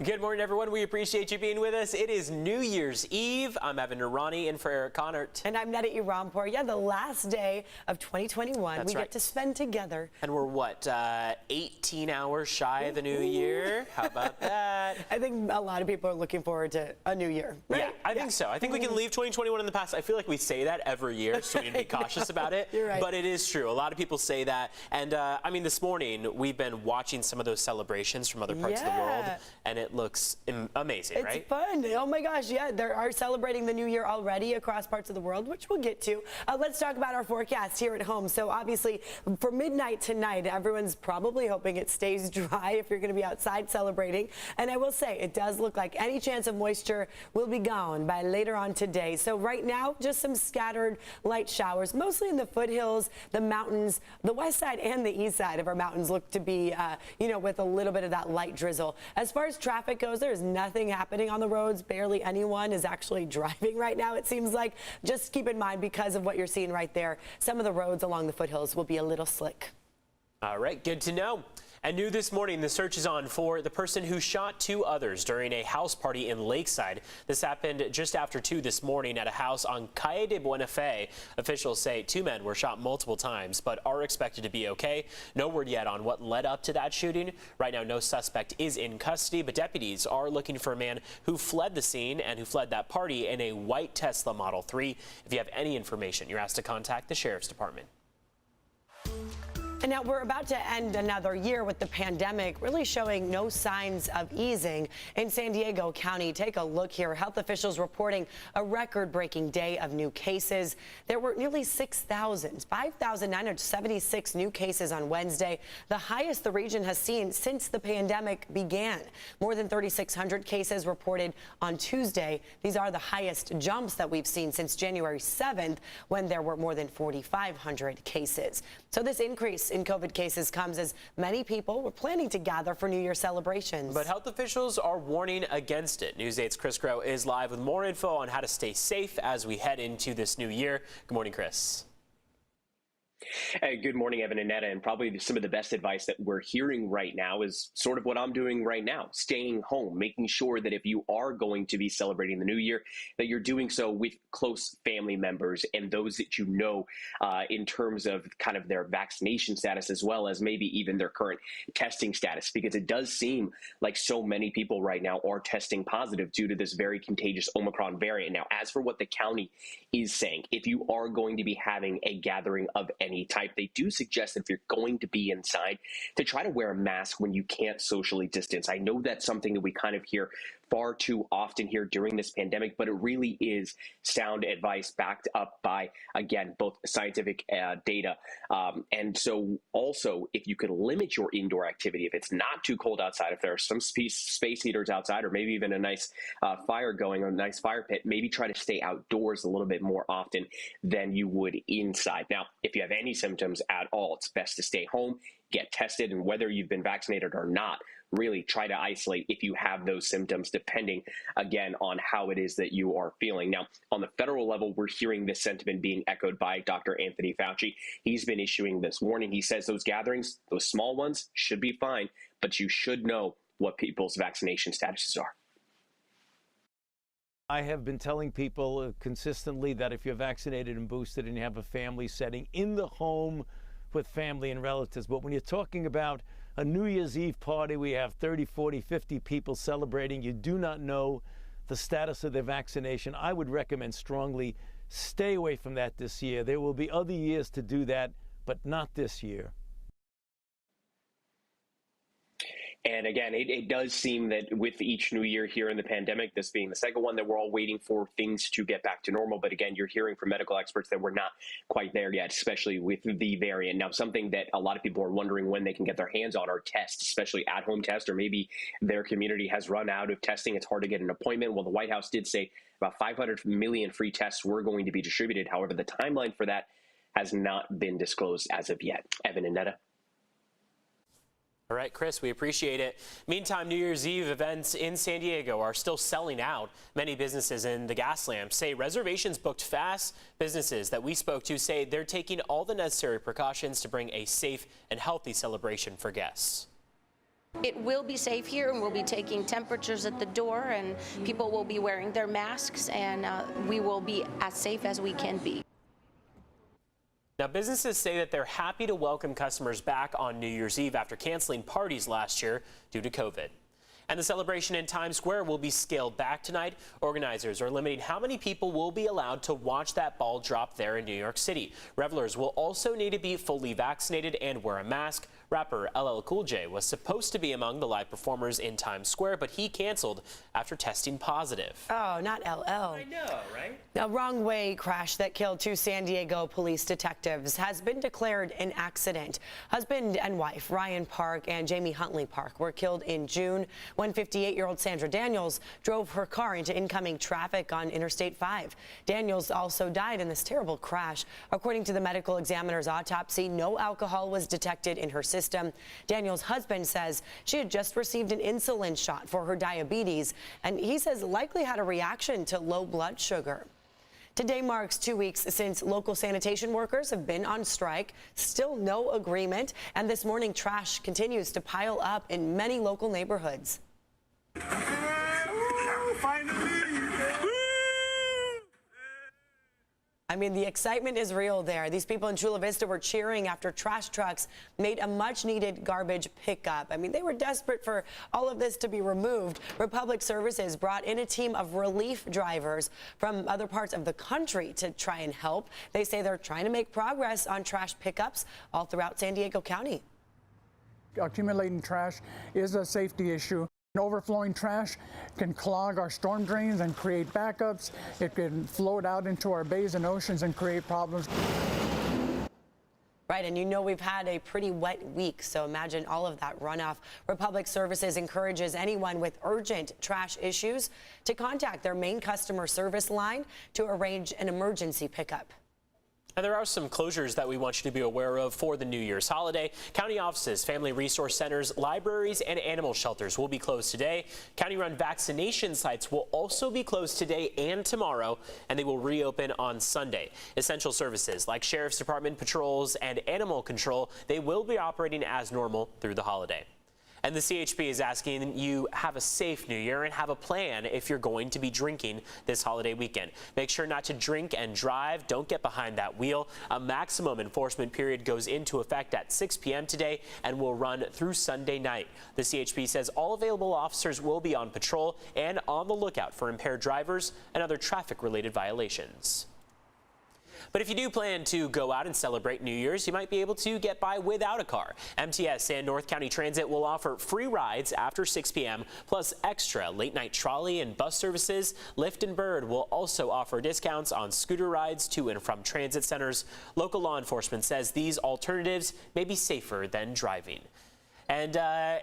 Good morning, everyone. We appreciate you being with us. It is New Year's Eve. I'm Evan Irani in for Eric Connert. And I'm Neda Iranpour. Yeah, the last day of 2021. That's we right. Get to spend together. And we're, what, 18 hours shy of the new year? How about that? I think a lot of people are looking forward to a new year. Right? Yeah, I think so. I think we can leave 2021 in the past. I feel like we say that every year, so we need to be cautious about it. You're right. But it is true. A lot of people say that. And, I mean, this morning, we've been watching some of those celebrations from other parts of the world, and it looks amazing, right? It's fun. Oh my gosh, yeah, they are celebrating the new year already across parts of the world, which we'll get to. Let's talk about our forecast here at home. So obviously, for midnight tonight, everyone's probably hoping it stays dry if you're going to be outside celebrating. And I will say, it does look like any chance of moisture will be gone by later on today. So right now, just some scattered light showers, mostly in the foothills, the mountains, the west side and the east side of our mountains look to be, with a little bit of that light drizzle. As far as traffic goes, there's nothing happening on the roads. Barely anyone is actually driving right now, it seems like. Just keep in mind, because of what you're seeing right there, some of the roads along the foothills will be a little slick. All right, good to know. And new this morning, the search is on for the person who shot two others during a house party in Lakeside. This happened just after 2 this morning at a house on Calle de Buena Fe. Officials say 2 men were shot multiple times, but are expected to be okay. No word yet on what led up to that shooting. Right now, no suspect is in custody, but deputies are looking for a man who fled the scene and who fled that party in a white Tesla Model 3. If you have any information, you're asked to contact the Sheriff's Department. And now we're about to end another year with the pandemic really showing no signs of easing in San Diego County. Take a look here. Health officials reporting a record-breaking day of new cases. There were nearly 5,976 new cases on Wednesday, the highest the region has seen since the pandemic began. More than 3,600 cases reported on Tuesday. These are the highest jumps that we've seen since January 7th, when there were more than 4,500 cases. So this increase in COVID cases comes as many people were planning to gather for New Year celebrations. But health officials are warning against it. News 8's Chris Grow is live with more info on how to stay safe as we head into this new year. Good morning, Chris. Hey, good morning, Evan and Neda. And probably some of the best advice that we're hearing right now is sort of what I'm doing right now, staying home, making sure that if you are going to be celebrating the new year, that you're doing so with close family members and those that you know in terms of kind of their vaccination status, as well as maybe even their current testing status, because it does seem like so many people right now are testing positive due to this very contagious Omicron variant. Now, as for what the county is saying, if you are going to be having a gathering of any type, they do suggest that if you're going to be inside, to try to wear a mask when you can't socially distance. I know that's something that we kind of hear far too often here during this pandemic, but it really is sound advice backed up by, again, both scientific data. And so also, if you could limit your indoor activity, if it's not too cold outside, if there are some space heaters outside, or maybe even a nice fire going, or a nice fire pit, maybe try to stay outdoors a little bit more often than you would inside. Now, if you have any symptoms at all, it's best to stay home, get tested, and whether you've been vaccinated or not, really try to isolate if you have those symptoms, depending, again, on how it is that you are feeling. Now, on the federal level, we're hearing this sentiment being echoed by Dr. Anthony Fauci. He's been issuing this warning. He says those gatherings, those small ones, should be fine, but you should know what people's vaccination statuses are. I have been telling people consistently that if you're vaccinated and boosted and you have a family setting in the home with family and relatives, but when you're talking about a New Year's Eve party, we have 30, 40, 50 people celebrating, you do not know the status of their vaccination, I would recommend strongly stay away from that this year. There will be other years to do that, but not this year. And again, it does seem that with each new year here in the pandemic, this being the second one, that we're all waiting for things to get back to normal. But again, you're hearing from medical experts that we're not quite there yet, especially with the variant. Now, something that a lot of people are wondering when they can get their hands on are tests, especially at-home tests, or maybe their community has run out of testing. It's hard to get an appointment. Well, the White House did say about 500 million free tests were going to be distributed. However, the timeline for that has not been disclosed as of yet. Evan and Neda. All right, Chris, we appreciate it. Meantime, New Year's Eve events in San Diego are still selling out. Many businesses in the Gaslamp say reservations booked fast. Businesses that we spoke to say they're taking all the necessary precautions to bring a safe and healthy celebration for guests. It will be safe here, and we'll be taking temperatures at the door, and people will be wearing their masks, and we will be as safe as we can be. Now, businesses say that they're happy to welcome customers back on New Year's Eve after canceling parties last year due to COVID. And the celebration in Times Square will be scaled back tonight. Organizers are limiting how many people will be allowed to watch that ball drop there in New York City. Revelers will also need to be fully vaccinated and wear a mask. Rapper LL Cool J was supposed to be among the live performers in Times Square, but he canceled after testing positive. Oh, not LL. I know, right? A wrong way crash that killed 2 San Diego police detectives has been declared an accident. Husband and wife Ryan Park and Jamie Huntley Park were killed in June when 58-year-old Sandra Daniels drove her car into incoming traffic on Interstate 5. Daniels also died in this terrible crash. According to the medical examiner's autopsy, no alcohol was detected in her system. Daniels' husband says she had just received an insulin shot for her diabetes, and he says likely had a reaction to low blood sugar. Today marks 2 weeks since local sanitation workers have been on strike. Still no agreement, and this morning trash continues to pile up in many local neighborhoods. I mean, the excitement is real there. These people in Chula Vista were cheering after trash trucks made a much-needed garbage pickup. I mean, they were desperate for all of this to be removed. Republic Services brought in a team of relief drivers from other parts of the country to try and help. They say they're trying to make progress on trash pickups all throughout San Diego County. Accumulating trash is a safety issue. Overflowing trash can clog our storm drains and create backups. It can float out into our bays and oceans and create problems. Right, and you know we've had a pretty wet week, so imagine all of that runoff. Republic Services encourages anyone with urgent trash issues to contact their main customer service line to arrange an emergency pickup. And there are some closures that we want you to be aware of for the New Year's holiday. County offices, family resource centers, libraries, and animal shelters will be closed today. County-run vaccination sites will also be closed today and tomorrow, and they will reopen on Sunday. Essential services like Sheriff's Department patrols and animal control, they will be operating as normal through the holiday. And the CHP is asking you have a safe New Year and have a plan if you're going to be drinking this holiday weekend. Make sure not to drink and drive. Don't get behind that wheel. A maximum enforcement period goes into effect at 6 p.m. today and will run through Sunday night. The CHP says all available officers will be on patrol and on the lookout for impaired drivers and other traffic-related violations. But if you do plan to go out and celebrate New Year's, you might be able to get by without a car. MTS and North County Transit will offer free rides after 6 p.m. plus extra late-night trolley and bus services. Lyft and Bird will also offer discounts on scooter rides to and from transit centers. Local law enforcement says these alternatives may be safer than driving. And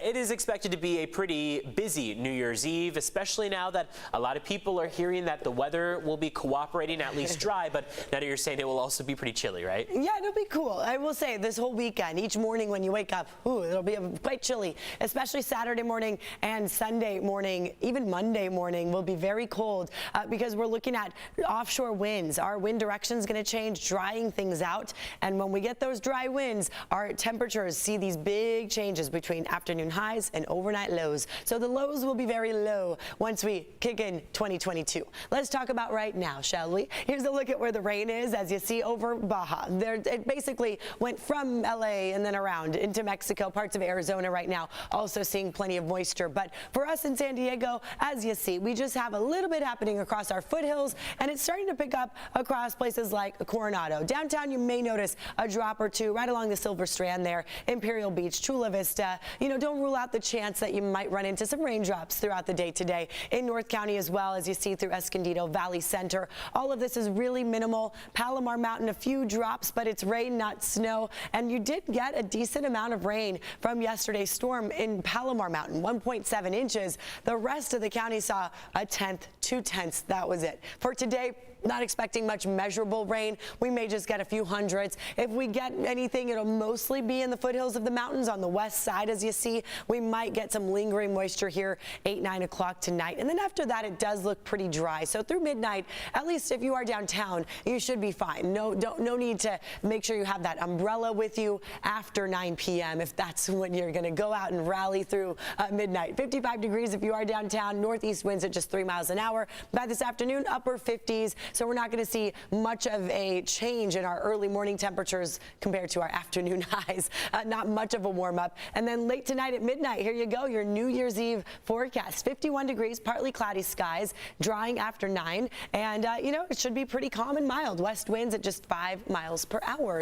it is expected to be a pretty busy New Year's Eve, especially now that a lot of people are hearing that the weather will be cooperating, at least dry, but now you're saying it will also be pretty chilly, right? Yeah, it'll be cool. I will say this whole weekend, each morning when you wake up, it'll be quite chilly, especially Saturday morning and Sunday morning. Even Monday morning will be very cold because we're looking at offshore winds. Our wind direction is going to change, drying things out. And when we get those dry winds, our temperatures see these big changes between afternoon highs and overnight lows. So the lows will be very low once we kick in 2022. Let's talk about right now, shall we? Here's a look at where the rain is, as you see over Baja. It basically went from LA and then around into Mexico, parts of Arizona right now, also seeing plenty of moisture. But for us in San Diego, as you see, we just have a little bit happening across our foothills, and it's starting to pick up across places like Coronado. Downtown, you may notice a drop or two right along the Silver Strand there, Imperial Beach, Chula Vista. Don't rule out the chance that you might run into some raindrops throughout the day today. In North County as well, as you see through Escondido Valley Center. All of this is really minimal. Palomar Mountain, a few drops, but it's rain, not snow. And you did get a decent amount of rain from yesterday's storm in Palomar Mountain, 1.7 inches. The rest of the county saw a tenth, 2/10. That was it. For today, not expecting much measurable rain. We may just get a few hundreds. If we get anything, it'll mostly be in the foothills of the mountains on the west side. subside, as you see. We might get some lingering moisture here 8, 9 o'clock tonight. And then after that, it does look pretty dry. So through midnight, at least if you are downtown, you should be fine. No need to make sure you have that umbrella with you after 9 p.m. if that's when you're going to go out and rally through midnight. 55 degrees if you are downtown. Northeast winds at just 3 miles an hour. By this afternoon, upper 50s. So we're not going to see much of a change in our early morning temperatures compared to our afternoon highs. Not much of a warm up. And then late tonight at midnight, here you go, your New Year's Eve forecast. 51 degrees, partly cloudy skies, drying after 9. And, it should be pretty calm and mild. West winds at just 5 miles per hour.